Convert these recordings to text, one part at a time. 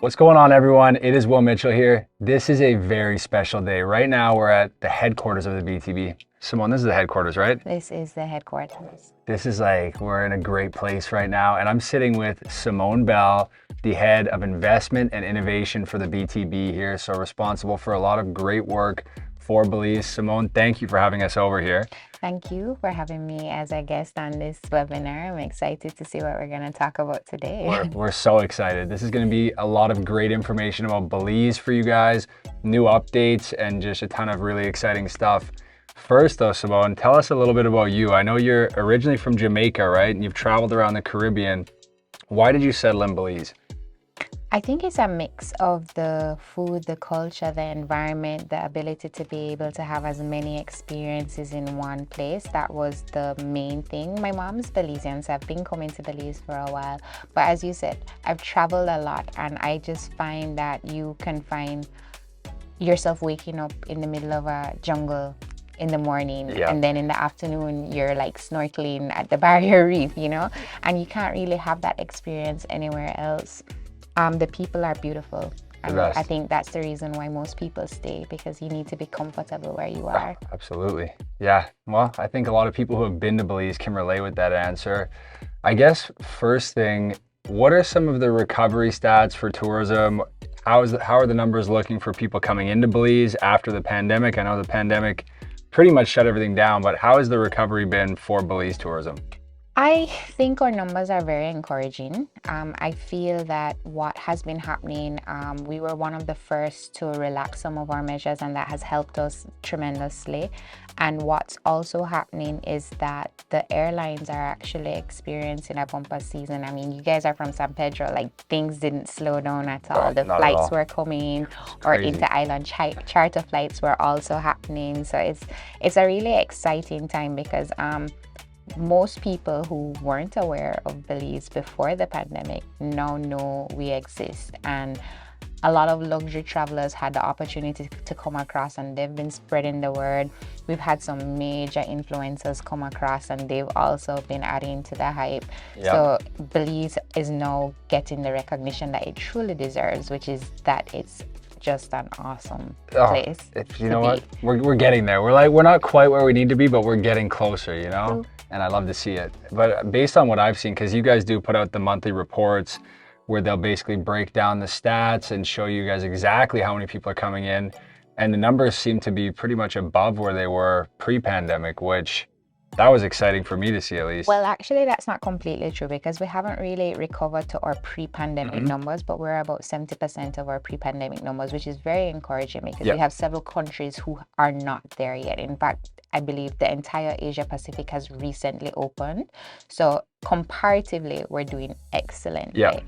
What's going on, everyone? It is Will Mitchell here. This is a very special day. Right now, we're at the headquarters of the BTB. Simone, this is the headquarters, right? This is the headquarters. This is we're in a great place right now. And I'm sitting with Simone Bell, the head of investment and innovation for the BTB here. So responsible for a lot of great work for Belize. Simone, thank you for having us over here. Thank you for having me as a guest on this webinar. I'm excited to see what we're going to talk about today. We're so excited. This is going to be a lot of great information about Belize for you guys, new updates, and just a ton of really exciting stuff. First though, Simone, tell us a little bit about you. I know you're originally from Jamaica, right? And you've traveled around the Caribbean. Why did you settle in Belize? I think it's a mix of the food, the culture, the environment, the ability to be able to have as many experiences in one place. That was the main thing. My mom's Belizean, so I've been coming to Belize for a while. But as you said, I've traveled a lot, and I just find that you can find yourself waking up in the middle of a jungle in the morning, and then in the afternoon you're like snorkeling at the barrier reef, and you can't really have that experience anywhere else. The people are beautiful, and I think that's the reason why most people stay, because you need to be comfortable where you are. Absolutely. Yeah. Well, I think a lot of people who have been to Belize can relate with that answer. I guess first thing, what are some of the recovery stats for tourism? How are the numbers looking for people coming into Belize after the pandemic? I know the pandemic pretty much shut everything down, but how has the recovery been for Belize tourism? I think our numbers are very encouraging. I feel that what has been happening, we were one of the first to relax some of our measures, and that has helped us tremendously. And what's also happening is that the airlines are actually experiencing a bumper season. I mean, you guys are from San Pedro, like things didn't slow down at all. The flights were coming, or inter-island charter flights were also happening. So it's a really exciting time, because most people who weren't aware of Belize before the pandemic now know we exist, and a lot of luxury travelers had the opportunity to come across, and they've been spreading the word. We've had some major influencers come across, and they've also been adding to the hype. So Belize is now getting the recognition that it truly deserves, which is that it's just an awesome place. You know what? We're getting there. We're not quite where we need to be, but we're getting closer, And I love to see it. But based on what I've seen, because you guys do put out the monthly reports where they'll basically break down the stats and show you guys exactly how many people are coming in. And the numbers seem to be pretty much above where they were pre-pandemic, which that was exciting for me to see, at least. Well, actually, that's not completely true, because we haven't really recovered to our pre-pandemic numbers, but we're about 70% of our pre-pandemic numbers, which is very encouraging, because we have several countries who are not there yet. In fact, I believe the entire Asia Pacific has recently opened. So comparatively, we're doing excellently.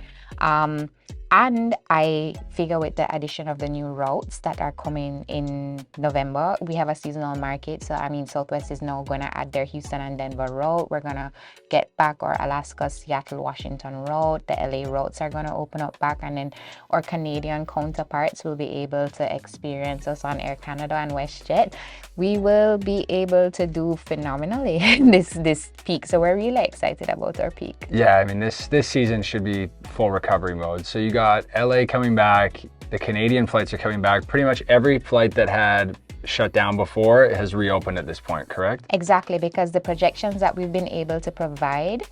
And I figure with the addition of the new routes that are coming in November, we have a seasonal market. So, I mean, Southwest is now going to add their Houston and Denver route. We're going to get back our Alaska, Seattle, Washington route. The LA routes are going to open up back. And then our Canadian counterparts will be able to experience us on Air Canada and WestJet. We will be able to do phenomenally this peak. So we're really excited about our peak. Yeah, I mean, this season should be full recovery mode. So you got LA coming back, the Canadian flights are coming back. Pretty much every flight that had shut down before has reopened at this point, correct? Exactly, because the projections that we've been able to provide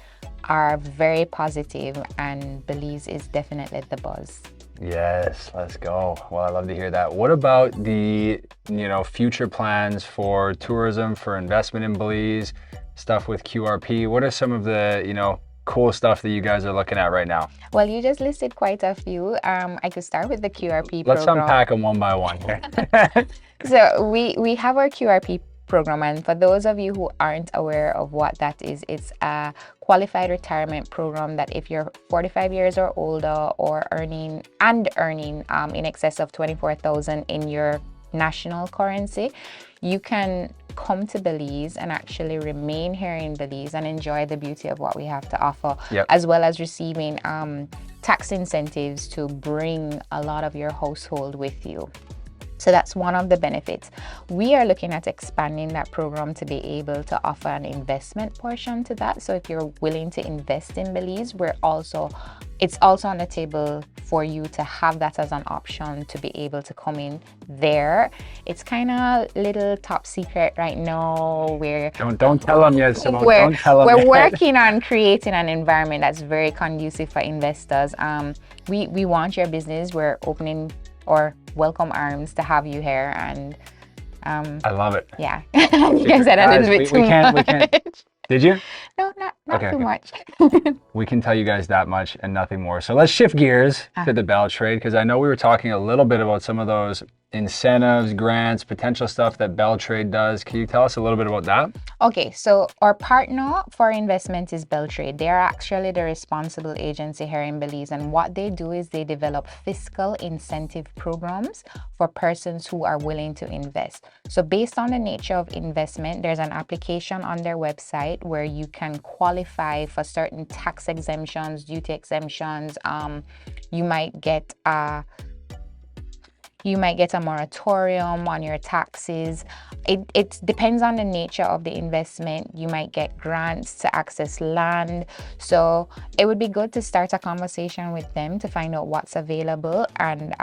are very positive, and Belize is definitely the buzz. Yes, let's go. Well, I love to hear that. What about the, future plans for tourism, for investment in Belize, stuff with QRP? What are some of the, cool stuff that you guys are looking at right now? Well, you just listed quite a few. I could start with the QRP program. Let's unpack them one by one here. So we have our QRP program, and for those of you who aren't aware of what that is, it's a qualified retirement program that if you're 45 years or older, or earning in excess of 24,000 in your national currency, you can come to Belize and actually remain here in Belize and enjoy the beauty of what we have to offer, as well as receiving tax incentives to bring a lot of your household with you. So that's one of the benefits. We are looking at expanding that program to be able to offer an investment portion to that. So if you're willing to invest in Belize, we're also it's also on the table for you to have that as an option to be able to come in there. It's kind of little top secret right now. Don't tell them yet, Simone. We're, Don't tell them we're yet. working on creating an environment that's very conducive for investors. We want your business. We're opening our welcome arms to have you here, and I love it. yeah. You guys said a little bit too much. We can't. Did you? No, not Okay, too much. We can tell you guys that much and nothing more. So let's shift gears to the Bell trade, because I know we were talking a little bit about some of those incentives, grants, potential stuff that Bell trade does. Can you tell us a little bit about that? Okay, so our partner for investment is Beltrade. They are actually the responsible agency here in Belize, and what they do is they develop fiscal incentive programs for persons who are willing to invest. So based on the nature of investment, there's an application on their website where you can qualify for certain tax exemptions, duty exemptions. You might get a moratorium on your taxes. It depends on the nature of the investment. You might get grants to access land. So it would be good to start a conversation with them to find out what's available. And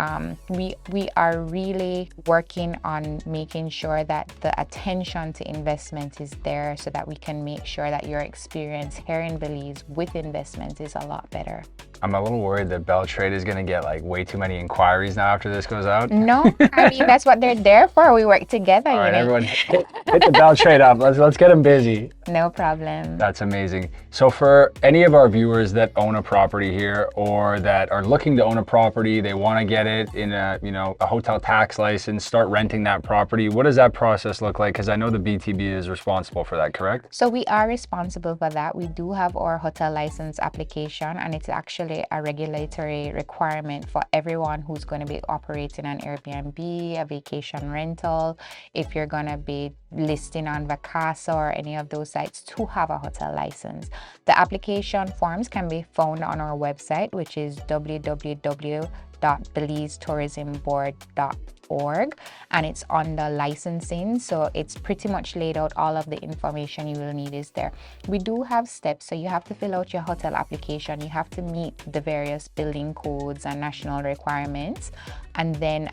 we are really working on making sure that the attention to investment is there so that we can make sure that your experience here in Belize with investment is a lot better. I'm a little worried that Bell trade is going to get like way too many inquiries now after this goes out. No, I mean, that's what they're there for. We work together. All right, everyone, hit the Bell trade up. Let's get them busy. No problem. That's amazing. So for any of our viewers that own a property here or that are looking to own a property, they want to get it in a hotel tax license, start renting that property. What does that process look like? Because I know the BTB is responsible for that, correct? So we are responsible for that. We do have our hotel license application, and it's actually a regulatory requirement for everyone who's going to be operating an Airbnb, a vacation rental, if you're going to be listing on Vacasa or any of those sites, to have a hotel license. The application forms can be found on our website, which is www.belizetourismboard.org, and it's on the licensing, so it's pretty much laid out. All of the information you will need is there. We do have steps, so you have to fill out your hotel application, you have to meet the various building codes and national requirements, and then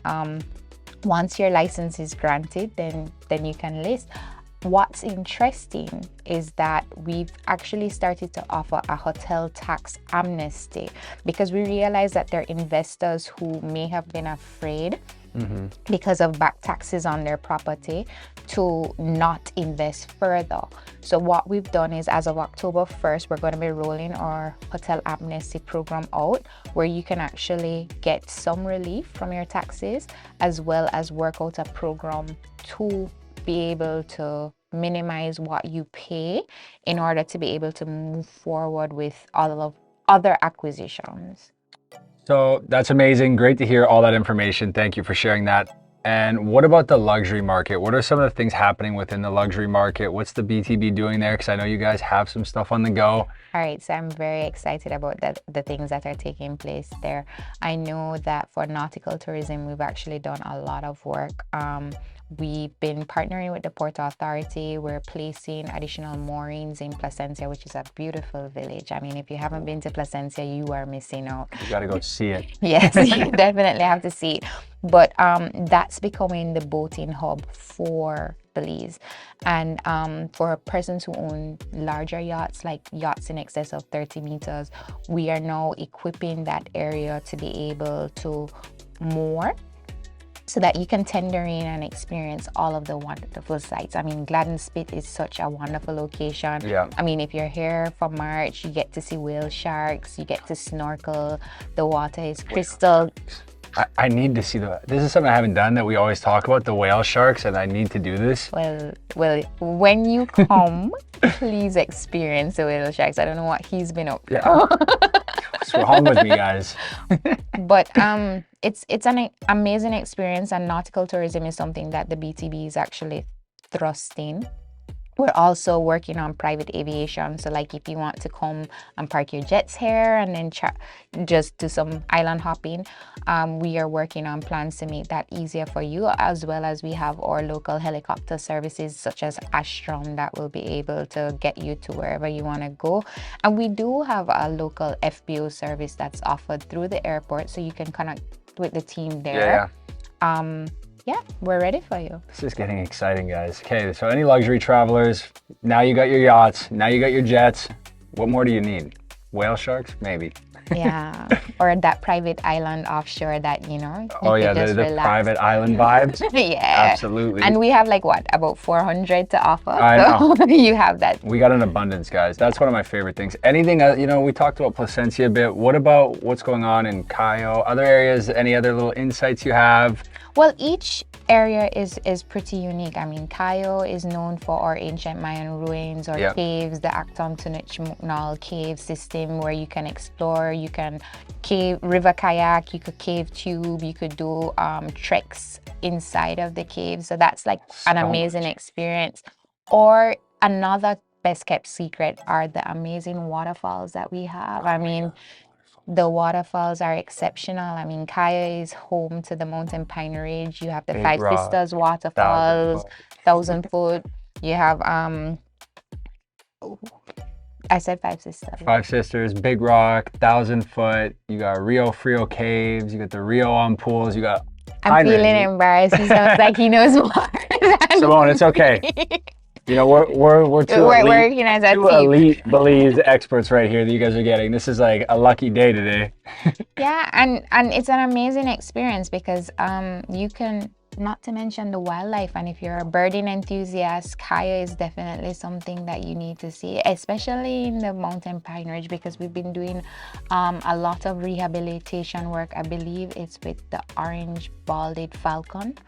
once your license is granted, then you can list. What's interesting is that we've actually started to offer a hotel tax amnesty, because we realize that there are investors who may have been afraid because of back taxes on their property to not invest further. So what we've done is, as of October 1st, we're going to be rolling our hotel amnesty program out, where you can actually get some relief from your taxes, as well as work out a program to be able to minimize what you pay in order to be able to move forward with all of other acquisitions. So that's amazing. Great to hear all that information. Thank you for sharing that. And what about the luxury market? What are some of the things happening within the luxury market? What's the BTB doing there? Because I know you guys have some stuff on the go. All right, so I'm very excited about the things that are taking place there. I know that for nautical tourism, we've actually done a lot of work. We've been partnering with the Port Authority. We're placing additional moorings in Placencia, which is a beautiful village. I mean, if you haven't been to Placencia, you are missing out. You got to go see it. Yes, you definitely have to see it. But that's becoming the boating hub for Belize. And for persons who own larger yachts, like yachts in excess of 30 meters, we are now equipping that area to be able to moor, so that you can tender in and experience all of the wonderful sights. I mean, Gladden Spit is such a wonderful location. Yeah. I mean, if you're here for March, you get to see whale sharks, you get to snorkel, the water is crystal. I need to see this is something I haven't done that we always talk about, the whale sharks, and I need to do this. Well, when you come, please experience the whale sharks. I don't know what he's been up to. Yeah. What's wrong with me, guys? But it's an amazing experience, and nautical tourism is something that the BTB is actually thrusting. We're also working on private aviation. So like if you want to come and park your jets here and then just do some island hopping, we are working on plans to make that easier for you, as well as we have our local helicopter services such as Astrom that will be able to get you to wherever you want to go. And we do have a local FBO service that's offered through the airport, so you can connect with the team there. Yeah, we're ready for you. This is getting exciting, guys. Okay, so any luxury travelers, now you got your yachts, now you got your jets. What more do you need? Whale sharks? Maybe. Yeah, or that private island offshore that, you know. Oh yeah, the private island vibes. Yeah, absolutely. And we have like what, about 400 to offer. I know. You have that. We got an abundance, guys. That's one of my favorite things. Anything, you know, we talked about Placencia a bit. What about what's going on in Cayo? Other areas? Any other little insights you have? Well, each area is pretty unique. I mean, Cayo is known for our ancient Mayan ruins or caves, the Acton Tunich cave system where you can explore, you can river kayak, you could cave tube, you could do treks inside of the cave. So that's like an amazing experience. Or another best kept secret are the amazing waterfalls that we have. I mean, the waterfalls are exceptional. I mean, Cayo is home to the Mountain Pine Ridge. You have the Five Sisters waterfalls, 1,000 foot. You have I said Five Sisters. Five Sisters, Big Rock, 1,000 foot. You got Rio Frio caves. You got the Rio on pools. You got. I'm feeling embarrassed. He sounds like he knows more. Simone, it's okay. You know, we're two elite Belize experts right here that you guys are getting. This is like a lucky day today. Yeah, and it's an amazing experience because you can, not to mention the wildlife, and if you're a birding enthusiast, Cayo is definitely something that you need to see, especially in the Mountain Pine Ridge, because we've been doing a lot of rehabilitation work. I believe it's with the orange-balded falcon.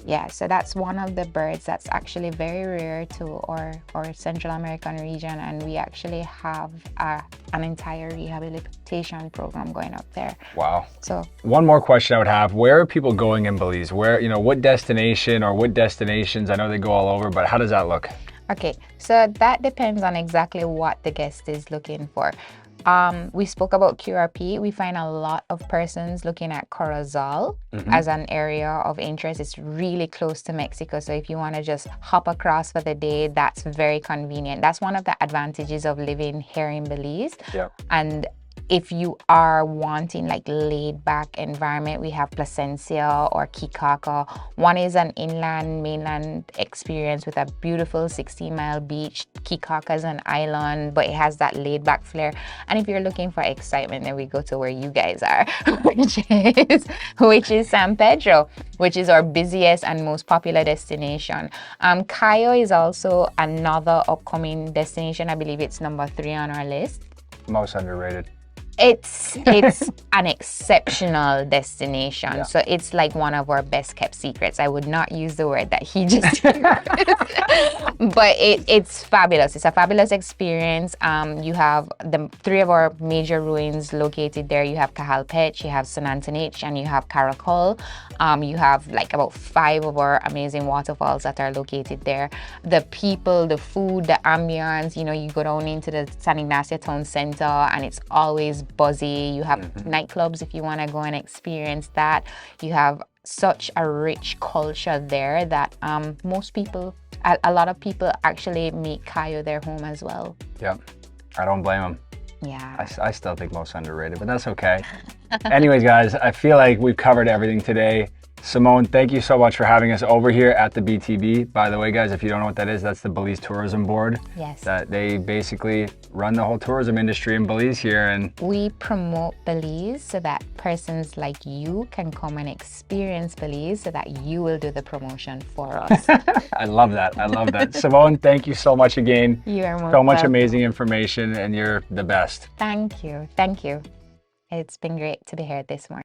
Yeah, so that's one of the birds that's actually very rare to our Central American region, and we actually have an entire rehabilitation program going up there. Wow. So one more question I would have: where are people going in Belize? Where, you know, what destination or what destinations? I know they go all over, but how does that look? Okay, so that depends on exactly what the guest is looking for. We spoke about QRP. We find a lot of persons looking at Corozal as an area of interest. It's really close to Mexico. So if you want to just hop across for the day, that's very convenient. That's one of the advantages of living here in Belize. Yeah. And if you are wanting like laid back environment, we have Placencia or Kikaka. One is an mainland experience with a beautiful 16-mile beach. Kikaka is an island, but it has that laid back flair. And if you're looking for excitement, then we go to where you guys are, which is San Pedro, which is our busiest and most popular destination. Cayo is also another upcoming destination. I believe it's number 3 on our list. Most underrated. It's an exceptional destination. Yeah. So it's like one of our best kept secrets. I would not use the word that he just used. But it's fabulous. It's a fabulous experience. You have the 3 of our major ruins located there. You have Cajalpech, you have Sanantanich, and you have Caracol. You have like about 5 of our amazing waterfalls that are located there. The people, the food, the ambience, you know, you go down into the San Ignacio Town Center and it's always buzzy. You have nightclubs if you want to go and experience that. You have such a rich culture there that most people, a lot of people actually make Cayo their home as well. Yeah, I don't blame them. Yeah. I still think most underrated, but that's okay. Anyways, guys, I feel like we've covered everything today. Simone, thank you so much for having us over here at the BTB. By the way, guys, if you don't know what that is, that's the Belize Tourism Board. Yes. That they basically run the whole tourism industry in Belize here. And we promote Belize so that persons like you can come and experience Belize so that you will do the promotion for us. I love that. I love that. Simone, thank you so much again. You are most so much welcome. Amazing information, and you're the best. Thank you. Thank you. It's been great to be here this morning.